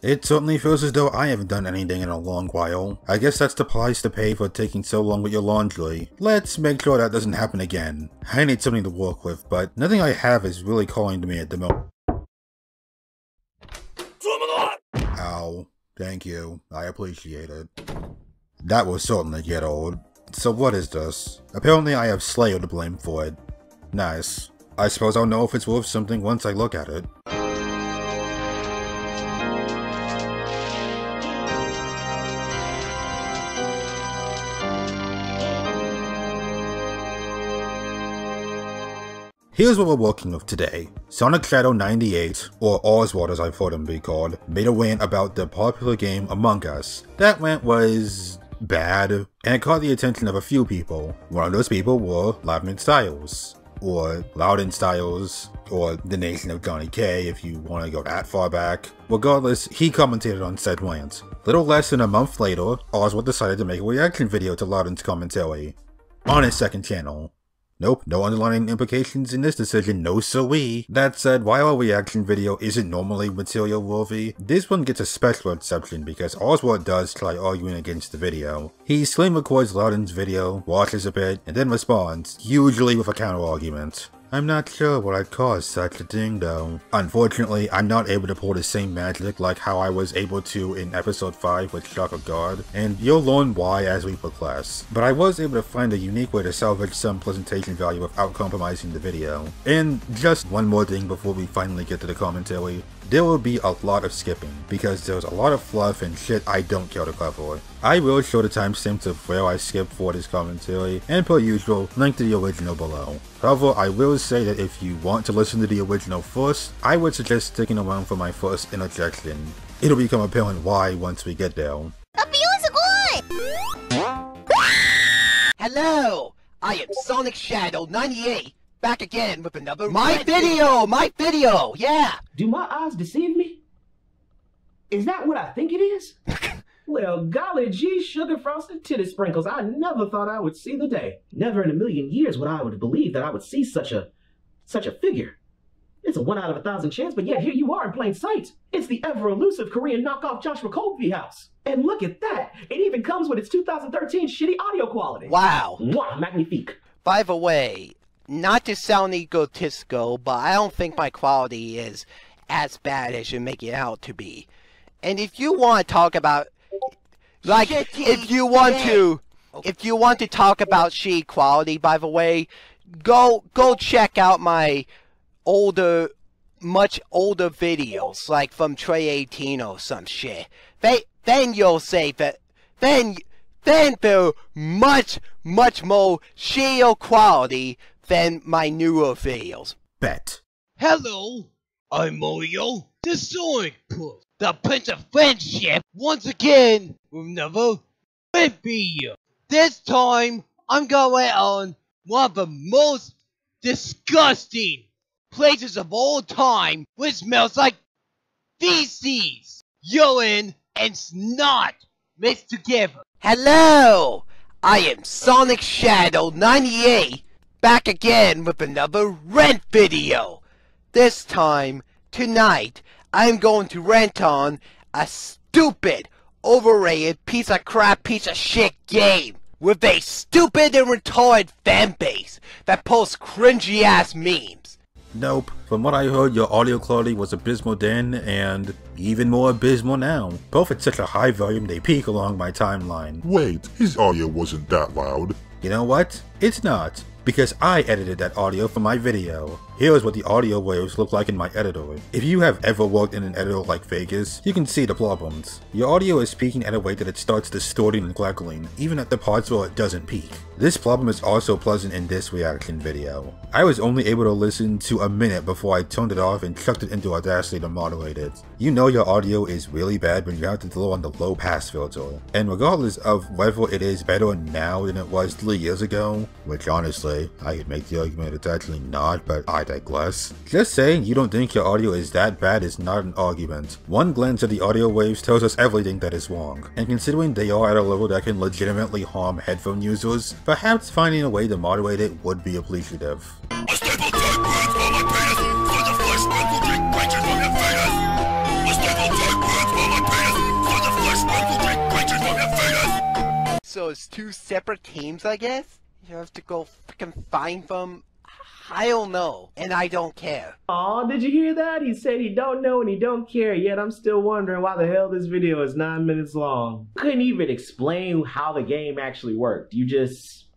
It certainly feels as though I haven't done anything in a long while. I guess that's the price to pay for taking so long with your laundry. Let's make sure that doesn't happen again. I need something to work with, but nothing I have is really calling to me at the moment. Ow. Thank you. I appreciate it. That will certainly get old. So what is this? Apparently I have Slayer to blame for it. Nice. I suppose I'll know if it's worth something once I look at it. Here's what we're working with today. Sonic Shadow 98, or Oswald as I've heard him be called, made a rant about the popular game Among Us. That rant was bad, and it caught the attention of a few people. One of those people were Lavman Styles, or Loudon Styles, or the Nation of Johnny K if you want to go that far back. Regardless, he commentated on said rant. Little less than a month later, Oswald decided to make a reaction video to Loudon's commentary on his second channel. Nope, no underlying implications in this decision, no siree. That said, while a reaction video isn't normally material worthy, this one gets a special exception because Oswald does try arguing against the video. He screen records Loudon's video, watches a bit, and then responds, usually with a counter argument. I'm not sure what I'd cause such a thing though. Unfortunately, I'm not able to pull the same magic like how I was able to in episode 5 with Shock of God, and you'll learn why as we progress. But I was able to find a unique way to salvage some presentation value without compromising the video. And just one more thing before we finally get to the commentary. There will be a lot of skipping, because there's a lot of fluff and shit I don't care to cover. I will show the timestamps of where I skipped for this commentary, and per usual, link to the original below. However, I will say that if you want to listen to the original first, I would suggest sticking around for my first interjection. It'll become apparent why once we get there. Hello! I am Sonic Shadow 98, back again with another My video! Yeah! Do my eyes deceive me? Is that what I think it is? Well, golly gee, sugar frosted titty sprinkles, I never thought I would see the day. Never in a million years would I have believed that I would see such a figure. It's a 1 out of 1,000 chance, but yet here you are in plain sight. It's the ever-elusive Korean knockoff Joshua Colby House. And look at that! It even comes with its 2013 shitty audio quality. Wow. Mwah, magnifique. By the way, not to sound egotistical, but I don't think my quality is as bad as you make it out to be. And if you want to talk about, like, if you want to talk about shitty quality, by the way, go check out my much older videos, like from Trey 18 or some shit. Then you'll say that, then they're much more shittier quality than my newer videos. Bet. Hello, I'm Mario, the Sonic Puss, the Prince of Friendship, once again with another video. This time, I'm going on one of the most disgusting places of all time, which smells like feces, urine, and snot mixed together. Hello, I am Sonic Shadow 98, back again with another rant video. This time, tonight, I'm going to rant on a stupid, overrated piece of crap, piece of shit game with a stupid and retarded fanbase that posts cringy ass memes. Nope. From what I heard, your audio quality was abysmal then, and even more abysmal now. Both at such a high volume they peak along my timeline. Wait, his audio wasn't that loud. You know what? It's not. Because I edited that audio for my video. Here's what the audio waves look like in my editor. If you have ever worked in an editor like Vegas, you can see the problems. Your audio is peaking at a rate that it starts distorting and crackling, even at the parts where it doesn't peak. This problem is also present in this reaction video. I was only able to listen to a minute before I turned it off and chucked it into Audacity to moderate it. You know your audio is really bad when you have to throw on the low pass filter. And regardless of whether it is better now than it was 3 years ago, which honestly, I could make the argument it's actually not, but I digress. Just saying you don't think your audio is that bad is not an argument. One glance at the audio waves tells us everything that is wrong, and considering they are at a level that can legitimately harm headphone users, perhaps finding a way to moderate it would be appreciative. A stable tight words for my penis, so the flesh will drink creatures from your fetus. A stable tight words for my so it's two separate games, I guess? You have to go fucking find them? I don't know, and I don't care. Aw, did you hear that? He said he don't know and he don't care, yet I'm still wondering why the hell this video is 9 minutes long. Couldn't even explain how the game actually worked. You just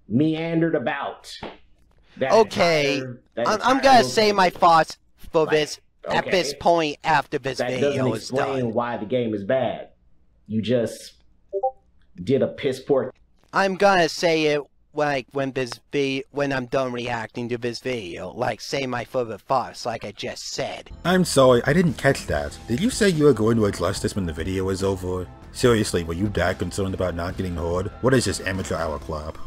meandered about. Okay, I'm gonna say my thoughts for this at this point after this video is done. That doesn't explain why the game is bad. You just did a piss poor. I'm gonna say it like when I'm done reacting to this video, like say my further thoughts like I just said. I'm sorry, I didn't catch that. Did you say you were going to address this when the video is over? Seriously, were you that concerned about not getting heard? What is this, amateur hour clap?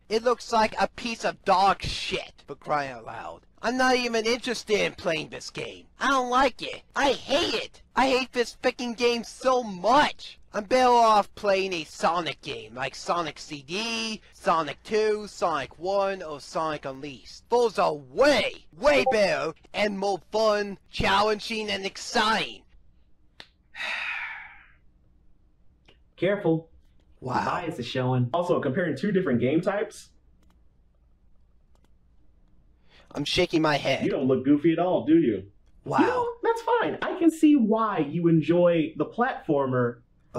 It looks like a piece of dog shit, for crying out loud. I'm not even interested in playing this game. I don't like it. I hate it. I hate this fucking game so much. I'm better off playing a Sonic game, like Sonic CD, Sonic 2, Sonic 1, or Sonic Unleashed. Those are way, way better and more fun, challenging, and exciting. Careful. Wow. The bias is showing. Also, comparing two different game types. I'm shaking my head. You don't look goofy at all, do you? Wow. You know, that's fine. I can see why you enjoy the platformer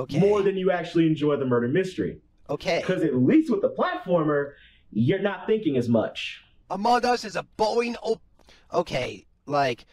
more than you actually enjoy the murder mystery. Okay. Because at least with the platformer, you're not thinking as much. Among Us is a boring okay, like,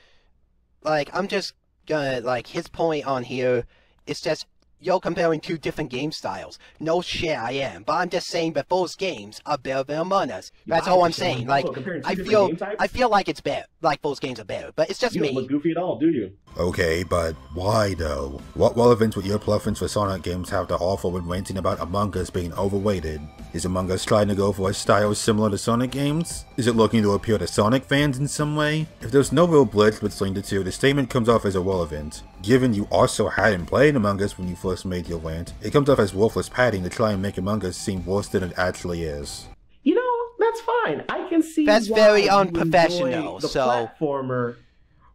I'm just gonna, like, his point on here is just, you're comparing two different game styles. No shit, I am. But I'm just saying that those games are better than Among Us. That's all I'm saying. Like, I feel like it's better. Like, those games are better. But it's just me. You don't look goofy at all, do you? Okay, but why though? What relevance would your preference for Sonic games have to offer when ranting about Among Us being overrated? Is Among Us trying to go for a style similar to Sonic games? Is it looking to appeal to Sonic fans in some way? If there's no real blitz between the two, the statement comes off as irrelevant. Given you also hadn't played Among Us when you first made your rant, it comes off as worthless padding to try and make Among Us seem worse than it actually is. You know, that's fine. I can see that's why very you unprofessional, enjoy the so platformer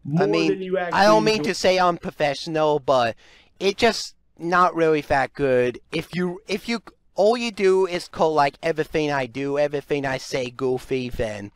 more I mean, than you actually I don't mean to say unprofessional, but it just not really that good. If you all you do is call like everything I do, everything I say goofy, then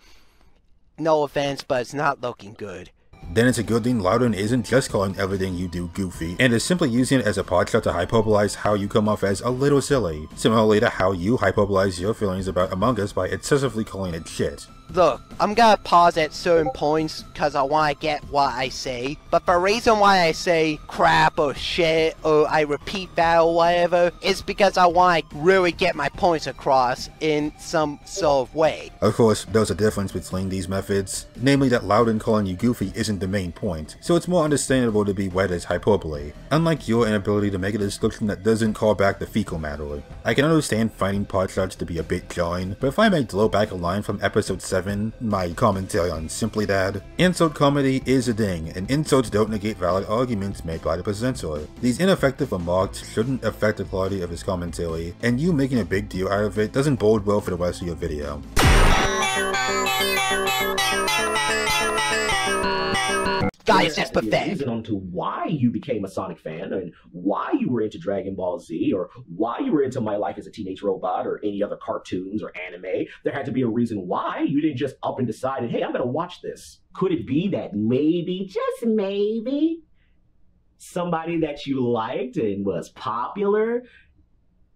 no offense, but it's not looking good. Then it's a good thing Loudon isn't just calling everything you do goofy, and is simply using it as a potshot to hyperbolize how you come off as a little silly, similarly to how you hyperbolize your feelings about Among Us by excessively calling it shit. Look, I'm gonna pause at certain points because I want to get what I say, but the reason why I say crap or shit or I repeat that or whatever is because I want to really get my points across in some sort of way. Of course, there's a difference between these methods, namely that Loudon calling you goofy isn't the main point, so it's more understandable to be read as hyperbole, unlike your inability to make a description that doesn't call back the fecal matter. I can understand finding potshots to be a bit jarring, but if I may throw back a line from episode 7, my commentary on Simply Dad, insult comedy is a thing, and insults don't negate valid arguments made by the presenter. These ineffective remarks shouldn't affect the quality of his commentary, and you making a big deal out of it doesn't bode well for the rest of your video. Guys, that's pathetic. Reason onto why you became a Sonic fan, and why you were into Dragon Ball Z, or why you were into My Life as a Teenage Robot, or any other cartoons or anime. There had to be a reason why you didn't just up and decided, hey, I'm gonna watch this. Could it be that maybe, just maybe, somebody that you liked and was popular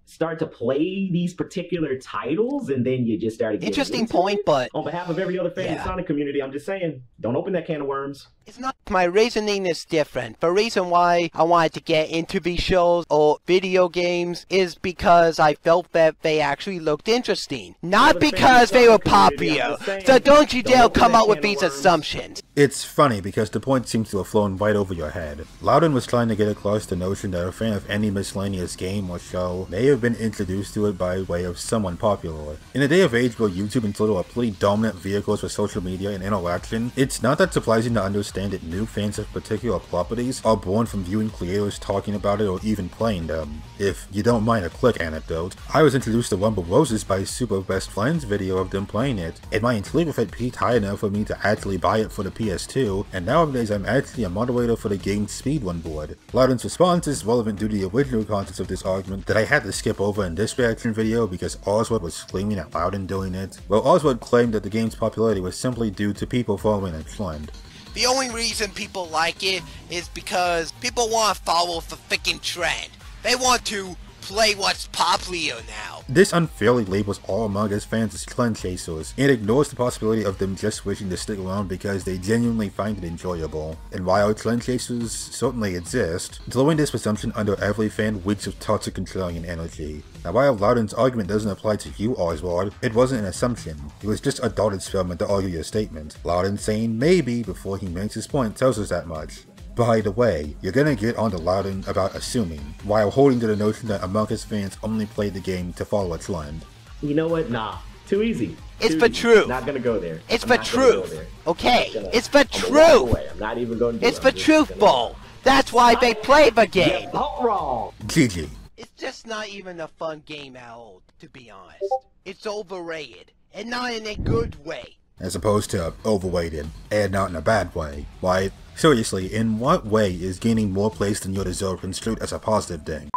start to play these particular titles, and then you just started getting interesting point, but on behalf of every other fan in the Sonic community, I'm just saying, don't open that can of worms. It's not. My reasoning is different. The reason why I wanted to get into these shows or video games is because I felt that they actually looked interesting, not because they were popular. So don't you dare come up with these assumptions. It's funny because the point seems to have flown right over your head. Loudon was trying to get across the notion that a fan of any miscellaneous game or show may have been introduced to it by way of someone popular. In a day of age where YouTube and Twitter are pretty dominant vehicles for social media and interaction, it's not that surprising to understand that new fans of particular properties are born from viewing creators talking about it or even playing them. If you don't mind a quick anecdote, I was introduced to Rumble Roses by Super Best Friends video of them playing it, and my intrigue with it peaked high enough for me to actually buy it for the PS2, and nowadays I'm actually a moderator for the game's speedrun board. Loudon's response is relevant due to the original context of this argument that I had to skip over in this reaction video because Oswald was screaming at Loudon doing it. Well, Oswald claimed that the game's popularity was simply due to people following a trend. The only reason people like it is because people want to follow the freaking trend. They want to play what's popular now. This unfairly labels all Among Us fans as trend chasers, and ignores the possibility of them just wishing to stick around because they genuinely find it enjoyable. And while trend chasers certainly exist, throwing this presumption under every fan reeks of toxic contrarian energy. Now while Loudon's argument doesn't apply to you, Oswald, it wasn't an assumption. It was just a dotted experiment to argue your statement. Loudon saying maybe before he makes his point tells us that much. By the way, you're gonna get onto Loudon about assuming, while holding to the notion that Among Us fans only play the game to follow a trend. You know what? Nah. Too easy. It's for truth. Not gonna go there. It's for truth. Okay, it's for I'm truth. not even gonna do it. It's for truthful. That's why they play the game. All wrong. GG. It's just not even a fun game at all, to be honest. It's overrated, and not in a good way. As opposed to overweighted, and not in a bad way. Why, seriously, in what way is gaining more place than you deserve construed as a positive thing?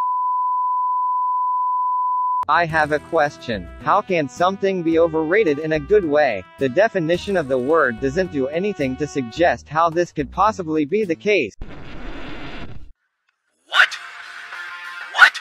I have a question. How can something be overrated in a good way? The definition of the word doesn't do anything to suggest how this could possibly be the case. What? What?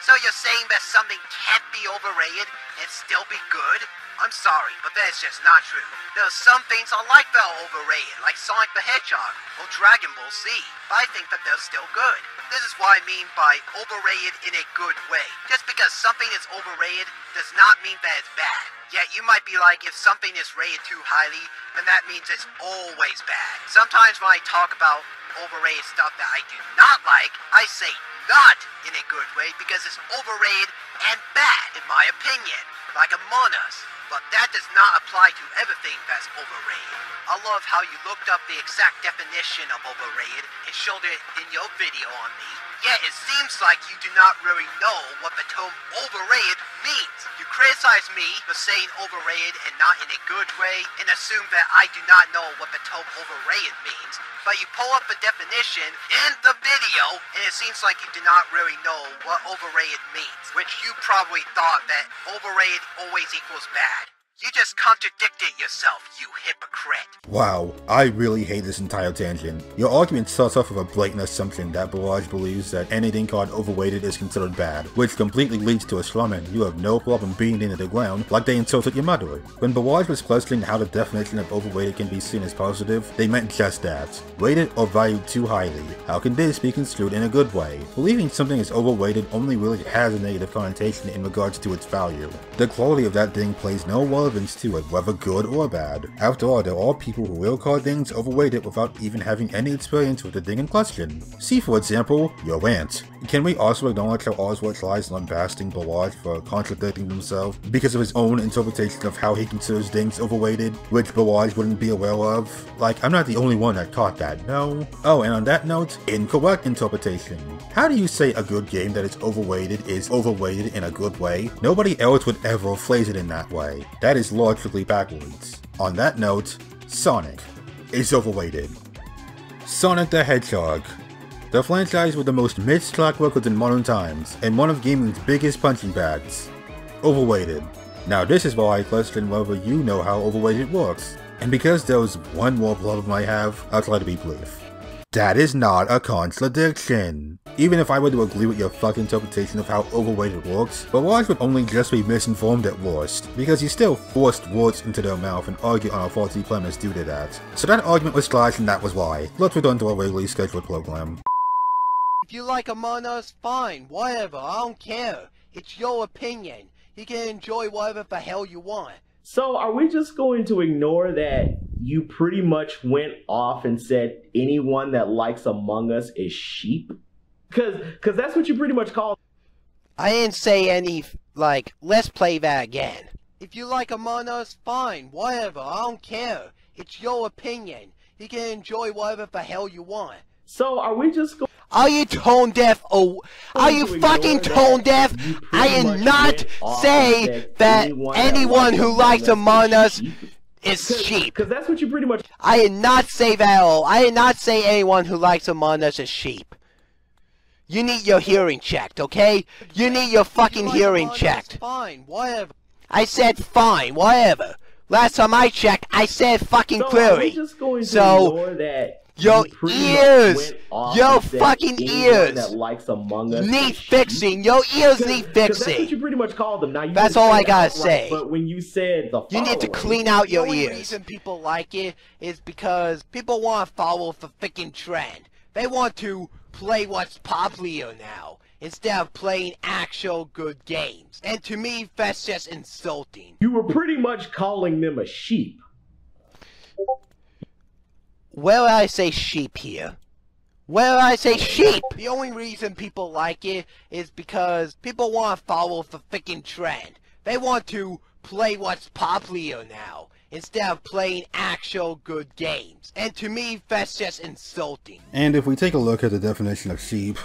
So you're saying that something can't be overrated and still be good? I'm sorry, but that's just not true. There are some things I like that are overrated, like Sonic the Hedgehog or Dragon Ball Z, but I think that they're still good. This is what I mean by overrated in a good way. Just because something is overrated does not mean that it's bad. Yet you might be like, if something is rated too highly, then that means it's always bad. Sometimes when I talk about overrated stuff that I do not like, I say not in a good way because it's overrated and bad, in my opinion, like Among Us. But that does not apply to everything that's overrated. I love how you looked up the exact definition of overrated and showed it in your video on me. Yet it seems like you do not really know what the term overrated means. You criticize me for saying overrated and not in a good way, and assume that I do not know what the term overrated means. But you pull up the definition in the video, and it seems like you do not really know what overrated means, which you probably thought that overrated always equals bad. You just contradicted yourself, you hypocrite. Wow, I really hate this entire tangent. Your argument starts off with a blatant assumption that Barrage believes that anything called overweighted is considered bad, which completely leads to a strawman you have no problem beating into the ground like they insulted your mother. When Barrage was questioning how the definition of overweighted can be seen as positive, they meant just that. Rated or valued too highly. How can this be construed in a good way? Believing something is overweighted only really has a negative connotation in regards to its value. The quality of that thing plays no relevance to it, whether good or bad. After all, there are people who will call things overweighted without even having any experience with the thing in question. See, for example, your aunt. Can we also acknowledge how Oswald tries lambasting Barrage for contradicting himself because of his own interpretation of how he considers things overweighted, which Barrage wouldn't be aware of? Like, I'm not the only one that caught that, no? Oh, and on that note, incorrect interpretation. How do you say a good game that is overweighted in a good way? Nobody else would ever phrase it in that way. That is logically backwards. On that note, Sonic is overweighted. Sonic the Hedgehog. The franchise with the most missed track records in modern times, and one of gaming's biggest punching bags. Overweighted. Now this is why I question whether you know how overweighted works. And because there was one more problem I have, I'll try to be brief. That is not a contradiction. Even if I were to agree with your fucking interpretation of how overweighted works, Barrage would only just be misinformed at worst, because he still forced words into their mouth and argued on a faulty premise due to that. So that argument was trashed and that was why. Let's return to our regularly scheduled program. If you like Among Us, fine, whatever, I don't care. It's your opinion. You can enjoy whatever the hell you want. So are we just going to ignore that you pretty much went off and said anyone that likes Among Us is sheep? Because that's what you pretty much called. I didn't say any, like, let's play that again. If you like Among Us, fine, whatever, I don't care. It's your opinion. You can enjoy whatever the hell you want. So are we just going? Are you tone deaf? Oh, are you fucking tone deaf? I did not say that anyone who likes Among Us is sheep. Because that's what you pretty much. I did not say that at all. I did not say anyone who likes Among Us is sheep. You need your hearing checked, okay? You need your fucking hearing checked. Fine, whatever. I said fine, whatever. Last time I checked, I said fucking clearly. So, your ears, your fucking ears need fixing. Your ears need fixing. That's what you pretty much called them. Now, that's all I gotta say. But when you said the you need to clean out your ears. The only reason people like it is because people want to follow the freaking trend. They want to play what's popular now, instead of playing actual good games. And to me, that's just insulting. You were pretty much calling them a sheep. Where I say sheep here? Where I say sheep? The only reason people like it is because people want to follow the freaking trend. They want to play what's popular now, instead of playing actual good games. And to me, that's just insulting. And if we take a look at the definition of sheep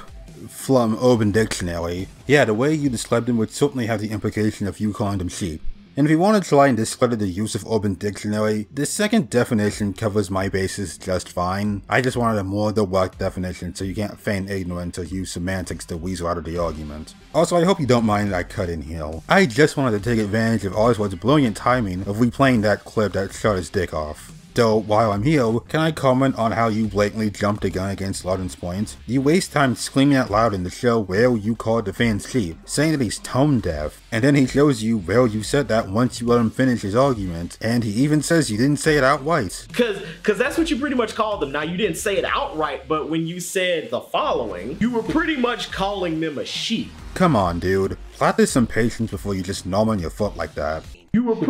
from Urban Dictionary, yeah, the way you described them would certainly have the implication of you calling them sheep. And if you want to try and discredit the use of Urban Dictionary, this second definition covers my bases just fine. I just wanted a more direct definition so you can't feign ignorance or use semantics to weasel out of the argument. Also, I hope you don't mind that I cut in here. I just wanted to take advantage of Oswald's brilliant timing of replaying that clip that shot his dick off. So, while I'm here, can I comment on how you blatantly jumped the gun against Lawton's point? You waste time screaming out loud in the show where you called the fan sheep, saying that he's tone deaf, and then he shows you where you said that once you let him finish his argument, and he even says you didn't say it outright. Cause that's what you pretty much called them. Now, you didn't say it outright, but when you said the following, you were pretty much calling them a sheep. Come on, dude. Practice some patience before you just nom on your foot like that.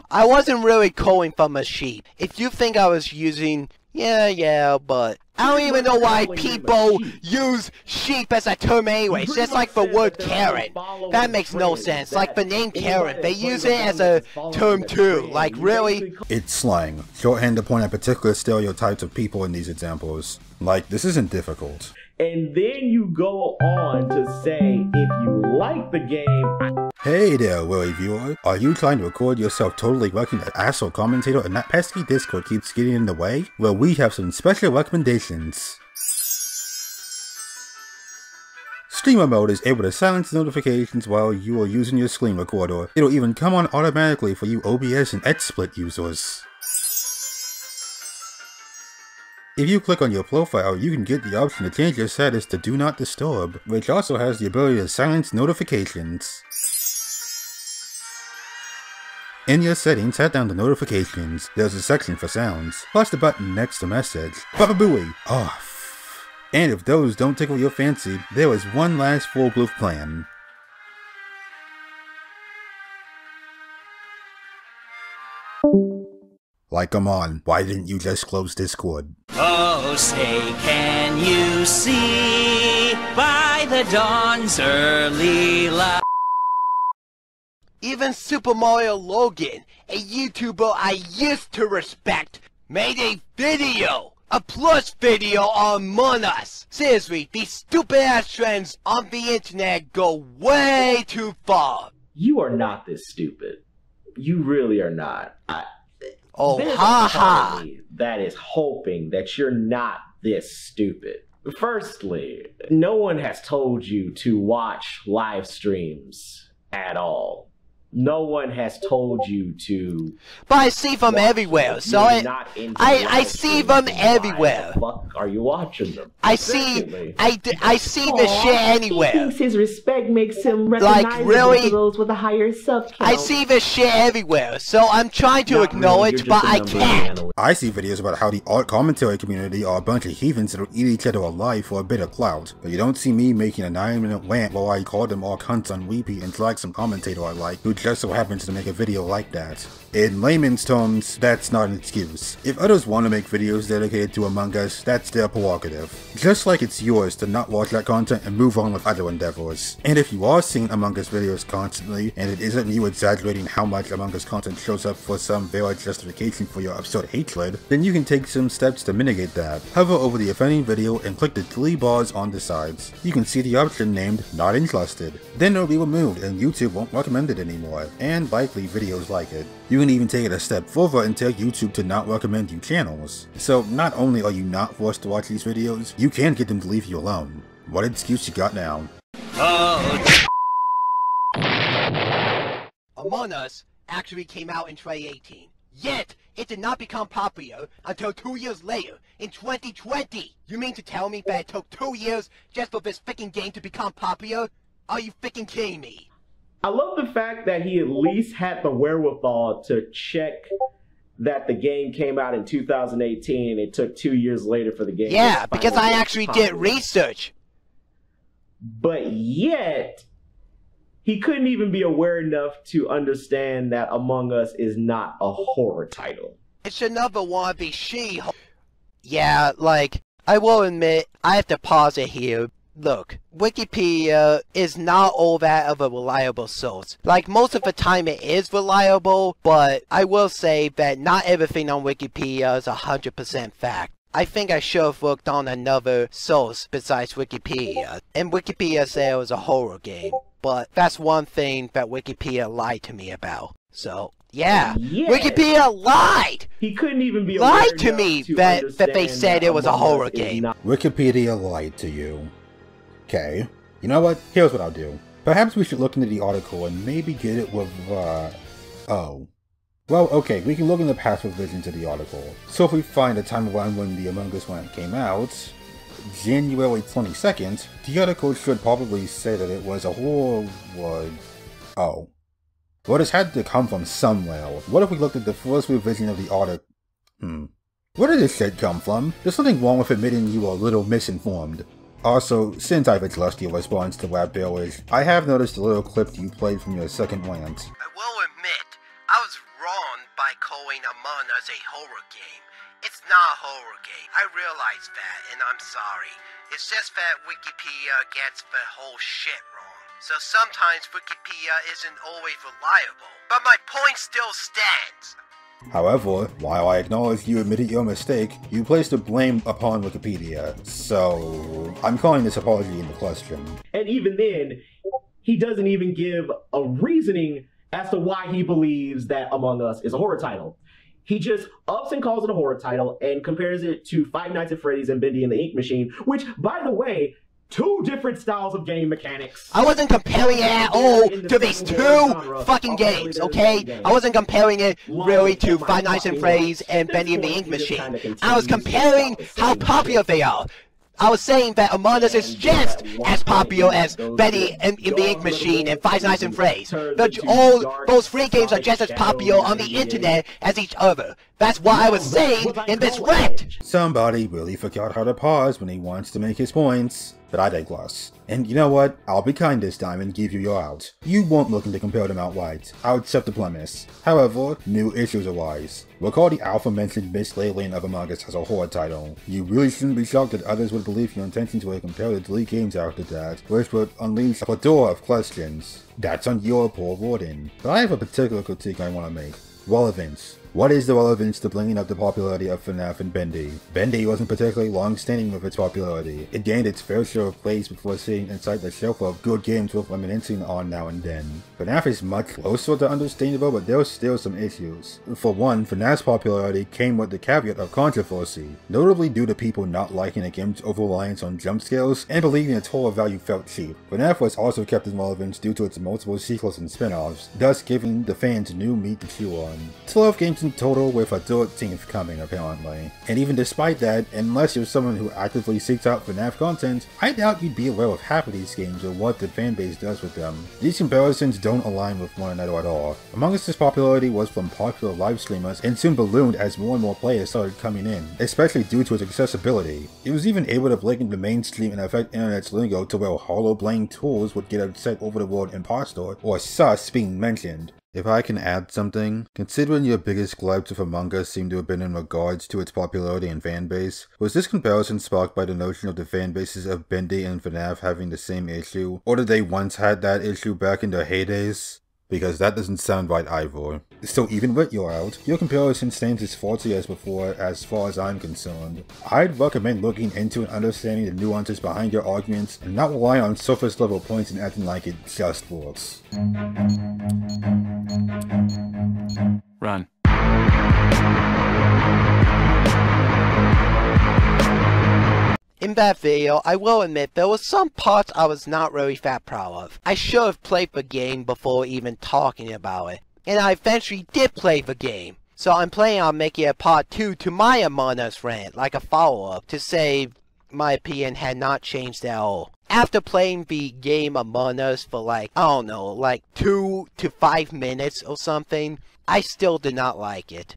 I wasn't really calling from a sheep. If you think I was using, yeah, but I don't even know why people use sheep as a term anyway. It's just like the word Karen. That makes no sense. Like the name Karen, they use it as a term too. Like, really? It's slang. Shorthand to point at particular stereotypes of people in these examples. Like, this isn't difficult. And then you go on to say, if you like the game... Hey there, Willie viewer. Are you trying to record yourself totally wrecking that asshole commentator and that pesky Discord keeps getting in the way? Well, we have some special recommendations. Streamer mode is able to silence notifications while you are using your screen recorder. It'll even come on automatically for you OBS and XSplit users. If you click on your profile, you can get the option to change your status to Do Not Disturb, which also has the ability to silence notifications. In your settings, head down to Notifications. There's a section for sounds, plus the button next to Message. Baba-booey! Off! And if those don't tickle your fancy, there is one last foolproof plan. Like, come on, why didn't you just close Discord? Oh, say, can you see by the dawn's early light? Even Super Mario Logan, a YouTuber I used to respect, made a video! A plus video on Among Us! Seriously, these stupid ass trends on the internet go way too far! You are not this stupid. You really are not. Oh, ha! That is hoping that you're not this stupid. Firstly, no one has told you to watch live streams at all. No one has told you to. But I see them everywhere, so I see them everywhere. Why the fuck are you watching them? I see the shit anywhere. He thinks his respect makes him recognizable really? to those with a higher sub count. I see the shit everywhere, so I'm trying to acknowledge, but I can't. I see videos about how the art commentary community are a bunch of heathens that'll eat each other alive for a bit of clout, but you don't see me making a 9-minute rant while I call them all cunts on repeat and drag some commentator I like, who just so happens to make a video like that. In layman's terms, that's not an excuse. If others want to make videos dedicated to Among Us, that's their prerogative. Just like it's yours to not watch that content and move on with other endeavors. And if you are seeing Among Us videos constantly, and it isn't you exaggerating how much Among Us content shows up for some valid justification for your absurd hatred, then you can take some steps to mitigate that. Hover over the offending video and click the 3 bars on the sides. You can see the option named Not Interested. Then it'll be removed and YouTube won't recommend it anymore, and likely videos like it. You can even take it a step further and tell YouTube to not recommend you channels. So not only are you not forced to watch these videos, you can get them to leave you alone. What excuse you got now? Among Us actually came out in 2018. Yet, it did not become popular until 2 years later, in 2020. You mean to tell me that it took 2 years just for this freaking game to become popular? Are you freaking kidding me? I love the fact that he at least had the wherewithal to check that the game came out in 2018 and it took 2 years later for the game. Yeah, because I actually did research. But yet, he couldn't even be aware enough to understand that Among Us is not a horror title. It's another wannabe She-Hulk. Yeah, like, I will admit, I have to pause it here. Look, Wikipedia is not all that of a reliable source. Like, most of the time it is reliable, but I will say that not everything on Wikipedia is 100% fact. I think I should have looked on another source besides Wikipedia, and Wikipedia said it was a horror game, but that's one thing that Wikipedia lied to me about. So, yeah, Wikipedia lied! He couldn't even be lied to me that they said it was a horror game. Wikipedia lied to you. Okay, you know what? Here's what I'll do. Perhaps we should look into the article and maybe get it with, oh. Well, okay, we can look in the past revision to the article. So if we find a time around when the Among Us one came out, January 22nd, the article should probably say that it was a horror would... Oh. Well, this had to come from somewhere. What if we looked at the first revision of the article? Where did this shit come from? There's something wrong with admitting you were a little misinformed. Also, since I've addressed your response to Rap Village, I have noticed a little clip you played from your second rant. I will admit, I was wrong by calling Among Us a horror game. It's not a horror game. I realize that, and I'm sorry. It's just that Wikipedia gets the whole shit wrong. So sometimes Wikipedia isn't always reliable. But my point still stands. However, while I acknowledge you admitted your mistake, you placed the blame upon Wikipedia, so I'm calling this apology into question. And even then, he doesn't even give a reasoning as to why he believes that Among Us is a horror title. He just ups and calls it a horror title and compares it to Five Nights at Freddy's and Bendy and the Ink Machine, which, by the way, 2 different styles of game mechanics. I wasn't comparing it at all to these 2 fucking games, okay? I wasn't comparing it really to Five Nights at Freddy's and Bendy and the Ink Machine. I was comparing how popular they are. I was saying that Among Us is just as popular as Bendy and the Ink Machine and Five Nights at Freddy's. Those 3 games are just as popular on the internet as each other. That's what I was saying in this rant! Somebody really forgot how to pause when he wants to make his points. But I digress. And you know what? I'll be kind this time and give you your out. You weren't looking to compare them outright. I'll accept the premise. However, new issues arise. Recall the aforementioned mislabeling of Among Us as a horror title. You really shouldn't be shocked that others would believe your intentions were to compare the 3 games after that, which would unleash a plethora of questions. That's on your poor wording. But I have a particular critique I want to make. Relevance. What is the relevance to bringing up the popularity of FNAF and Bendy? Bendy wasn't particularly long-standing with its popularity. It gained its fair share of plays before sitting inside the shelf of good games worth reminiscing on now and then. FNAF is much closer to understandable, but there's still some issues. For one, FNAF's popularity came with the caveat of controversy, notably due to people not liking the game's over-reliance on jump scares and believing its horror value felt cheap. FNAF was also kept in relevance due to its multiple sequels and spin-offs, thus giving the fans new meat to chew on. one. 12 games in total with a 13th coming apparently. And even despite that, unless you're someone who actively seeks out FNAF content, I doubt you'd be aware of half of these games or what the fanbase does with them. These comparisons don't align with one another at all. Among Us' popularity was from popular live streamers and soon ballooned as more and more players started coming in, especially due to its accessibility. It was even able to blink into mainstream and affect internet's lingo to where hollow-playing tools would get upset over the word impostor or sus being mentioned. If I can add something, considering your biggest gripes with Among Us seem to have been in regards to its popularity and fanbase, was this comparison sparked by the notion of the fanbases of Bendy and FNAF having the same issue, or did they once had that issue back in their heydays? Because that doesn't sound right either. So even with your out, your comparison stands as faulty as before as far as I'm concerned. I'd recommend looking into and understanding the nuances behind your arguments and not rely on surface level points and acting like it just works. Run. In that video, I will admit there were some parts I was not really that proud of. I should have played the game before even talking about it. And I eventually did play the game. So I'm planning on making a part 2 to my Among Us rant, like a follow-up, to say my opinion had not changed at all. After playing the game Among Us for like, I don't know, like 2 to 5 minutes or something, I still did not like it.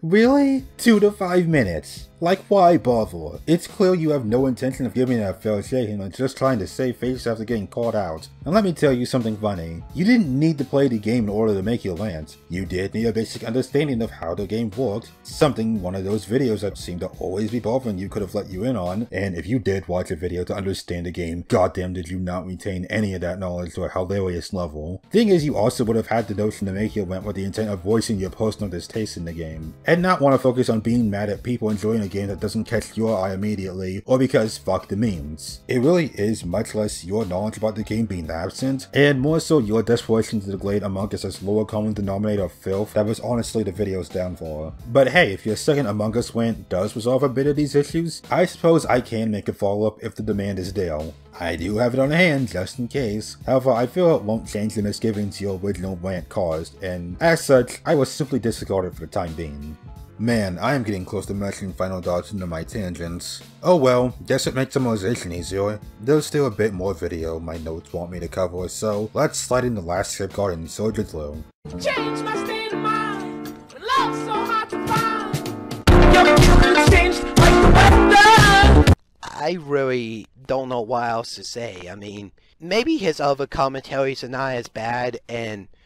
Really? 2 to 5 minutes? Like, why bother? It's clear you have no intention of giving it a fair shake and are just trying to save face after getting caught out. And let me tell you something funny. You didn't need to play the game in order to make your rant. You did need a basic understanding of how the game worked, something one of those videos that seemed to always be bothering you could have let you in on, and if you did watch a video to understand the game, goddamn did you not retain any of that knowledge to a hilarious level. Thing is, you also would have had the notion to make your rant with the intent of voicing your personal distaste in the game, and not want to focus on being mad at people enjoying a game that doesn't catch your eye immediately, or because fuck the memes. It really is much less your knowledge about the game being absent, and more so your desperation to degrade Among Us as lower common denominator of filth that was honestly the video's downfall. But hey, if your second Among Us rant does resolve a bit of these issues, I suppose I can make a follow-up if the demand is there. I do have it on hand, just in case. However, I feel it won't change the misgivings your original rant caused, and as such, I will simply disregard it for the time being. Man, I am getting close to mentioning final thoughts into my tangents. Oh well, guess it makes summarization easier. There's still a bit more video my notes want me to cover, so let's slide into Last Safeguard and Soldier Through. Change my state of mind. Love's so hard to find. Your changed like the weather. I really don't know what else to say. I mean, maybe his other commentaries are not as bad,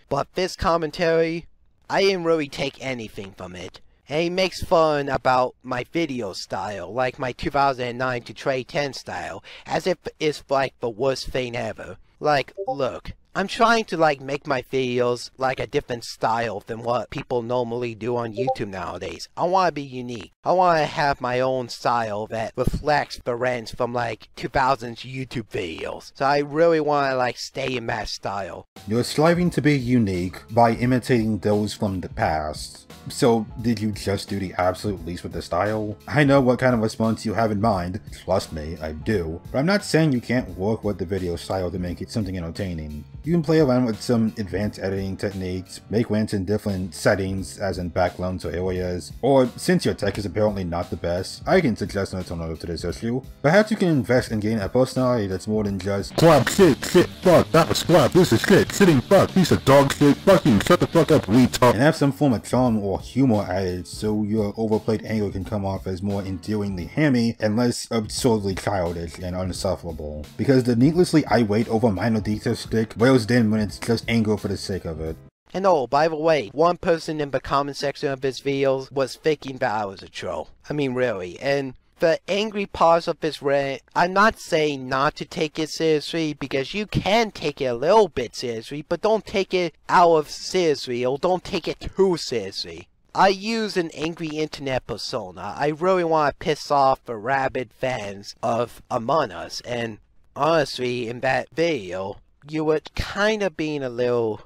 but this commentary, I didn't really take anything from it. And he makes fun about my video style, like my 2009 to 2010 style, as if it's like the worst thing ever. Like, look, I'm trying to like make my videos like a different style than what people normally do on YouTube nowadays. I want to be unique. I want to have my own style that reflects the rants from like 2000s YouTube videos. So I really want to like stay in that style. You're striving to be unique by imitating those from the past. So did you just do the absolute least with the style? I know what kind of response you have in mind, trust me, I do, but I'm not saying you can't work with the video style to make it something entertaining. You can play around with some advanced editing techniques, make rants in different settings as in backgrounds or areas, or since your tech is apparently not the best, I can suggest an alternative to this issue. Perhaps you can invest in getting a personality that's more than just Squab, shit, fuck, that was squab, this is shit, sitting fuck, piece of dog shit, fuck you, shut the fuck up, retard. And have some form of charm or humor added so your overplayed anger can come off as more endearingly hammy and less absurdly childish and unsufferable. Because the needlessly irate over minor details stick wears thin when it's just anger for the sake of it. And oh, by the way, one person in the comment section of his videos was thinking that I was a troll. I mean, really. And the angry parts of his rant, I'm not saying not to take it seriously, because you can take it a little bit seriously, but don't take it out of seriously, or don't take it too seriously. I use an angry internet persona. I really want to piss off the rabid fans of Among Us, and honestly, in that video, you were kind of being a little,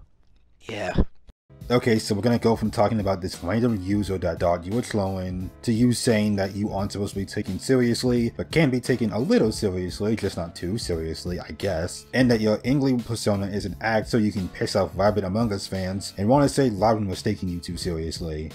yeah. Okay, so we're gonna go from talking about this random user that thought you were trolling, to you saying that you aren't supposed to be taken seriously, but can be taken a little seriously, just not too seriously, I guess, and that your English persona is an act so you can piss off rabid Among Us fans and want to say Loudon was taking you too seriously.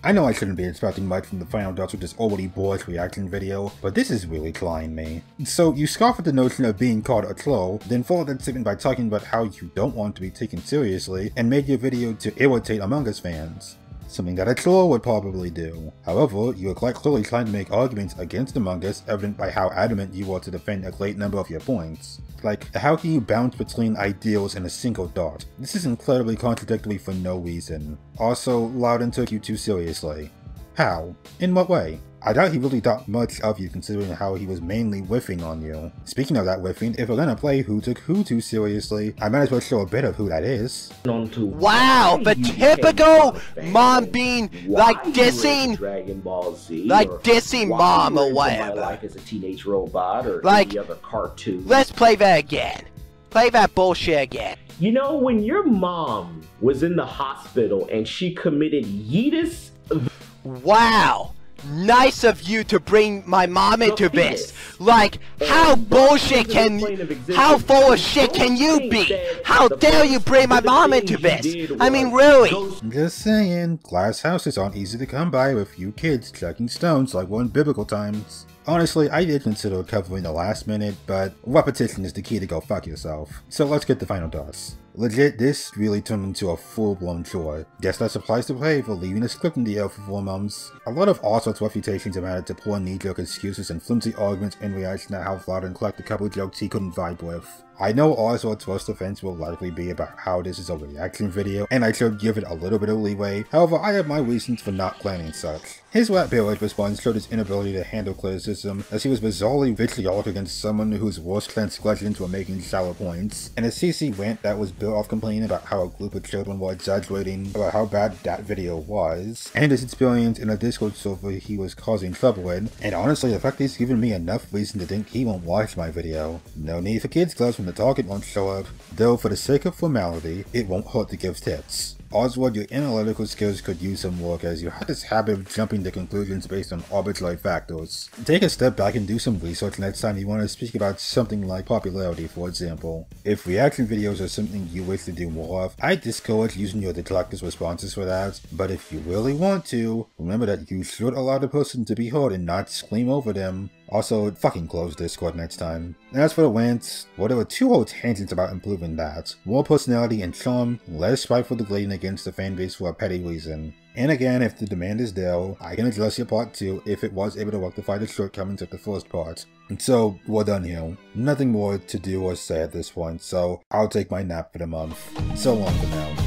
I know I shouldn't be expecting much from the final thoughts with this already bored reaction video, but this is really trying me. So you scoff at the notion of being called a troll, then followed that statement by talking about how you don't want to be taken seriously, and made your video to irritate Among Us fans. Something that a troll would probably do. However, you are quite clearly trying to make arguments against Among Us, evident by how adamant you are to defend a great number of your points. Like, how can you bounce between ideals in a single thought? This is incredibly contradictory for no reason. Also, Loudon took you too seriously. How? In what way? I doubt he really thought much of you considering how he was mainly whiffing on you. Speaking of that whiffing, if we're gonna play Who Took Who too seriously, I might as well show a bit of who that is. Wow, the typical mom being like dissing Dragon Ball Z, like or dissing mom or whatever. My life as a teenage robot or like, any other cartoon. Let's play that again. Play that bullshit again. You know, when your mom was in the hospital and she committed yeetus. Wow. Nice of you to bring my mom into this. Like, how bullshit can how full of shit can you be? How dare you bring my mom into this? I mean, really? Just saying, glass houses aren't easy to come by with few kids chucking stones like we're in biblical times. Honestly, I did consider covering the last minute, but repetition is the key to go fuck yourself. So let's get the final thoughts. Legit, this really turned into a full-blown chore. Guess that applies to play for leaving a script in the air for 4 months. A lot of Ocelot's reputations are added to poor knee-jerk excuses and flimsy arguments in reaction to how Loudon cracked a couple jokes he couldn't vibe with. I know Ocelot's first defense will likely be about how this is a reaction video, and I should give it a little bit of leeway. However, I have my reasons for not planning such. His Rat Village response showed his inability to handle criticism, as he was bizarrely vitriolic against someone whose worst transgressions were making sour points, and a CC rant that was built off complaining about how a group of children were exaggerating about how bad that video was, and his experience in a Discord server he was causing trouble in, and honestly the fact he's given me enough reason to think he won't watch my video. No need for kids gloves when the target won't show up, though for the sake of formality, it won't hurt to give tips. Oswald, your analytical skills could use some work as you have this habit of jumping to conclusions based on arbitrary factors. Take a step back and do some research next time you want to speak about something like popularity, for example. If reaction videos are something you wish to do more of, I discourage using your detractors' responses for that, but if you really want to, remember that you should allow the person to be heard and not scream over them. Also, fucking close Discord next time. And as for the rant, well, there were 2 whole tangents about improving that. More personality and charm, less spiteful degrading against the fanbase for a petty reason. And again, if the demand is there, I can address your part 2 if it was able to rectify the shortcomings of the first part. And so, we're done here. Nothing more to do or say at this point, so I'll take my nap for the month. So long for now.